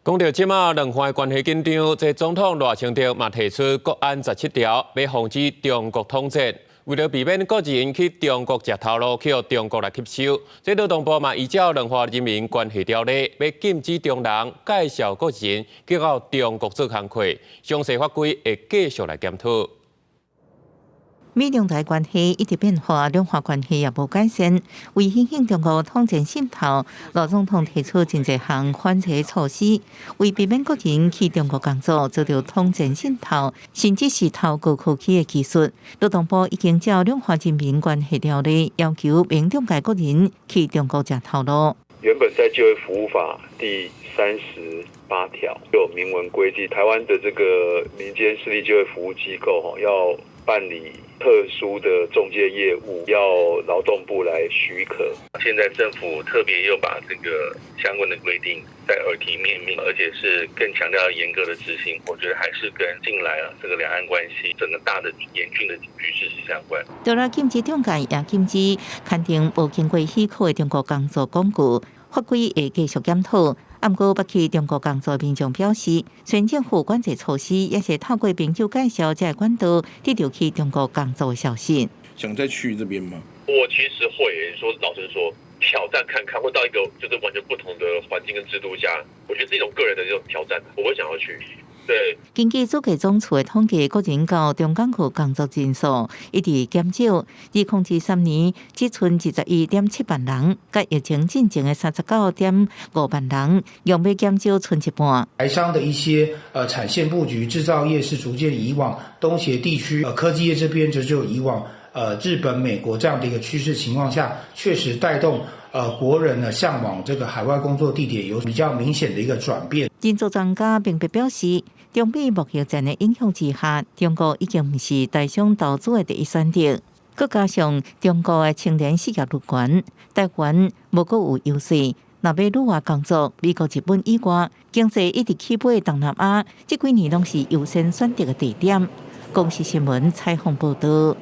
讲到即马两岸关系紧张，这总统赖清德嘛提出国安17条，要防止中国统战。为了避免国人去中国食头路，去中国来吸收，这劳动部嘛依照两岸人民关系条例，要禁止中人介绍国人去到中国做工课。详细法规会继续来检讨。美中台关系一直变化，两岸关系也无改善。为响应中国统战渗透，赖总统提出真侪项反制措施，为避免国人去中国工作遭到统战渗透，甚至是透过科技的技术。劳动部已经照两岸人民关系条例要求民众介国人去中国食头路。原本在就业服务法第38条有明文规定，台湾的这个民间私立就业服务机构要办理特殊的中介业务，要劳动部来许可。现在政府特别又把这个相关的规定在耳提面命，而且是更强调严格的执行。我觉得还是跟近来这个两岸关系整个大的严峻的局势是相关。除了禁止中介，也禁止刊登无经过许可的中国工作广告。法规会继续检讨。不过，要去中国工作民众表示，虽然政府管制措施也是透过朋友介绍才管道得到去中国工作的消息。想再去这边吗？我其实会说，老实说，挑战看看，会到一个就是完全不同的环境跟制度下，我觉得是一种个人的这种挑战，我会想要去。对，根据主计总处的统计，个人到中港区工作人数一直减少。2023年只剩11.7万人，甲疫情进前的39.5万人，用要减少剩一半。台商的一些产线布局，制造业是逐渐移往东协地区，科技业这边则就移往日本、美国这样的一个趋势情况下，确实带动国人呢向往这个海外工作地点有比较明显的一个转变。人作专家并表示，中美贸易战的影响之下，中国已经不是台商投资的第一选择。再加上中国的青年失业率高，台湾无阁有优势。若要旅外工作，美国、日本以外，经济一直起飞的东南亚，这几年拢是优先选择的地点。公视新闻采访报道。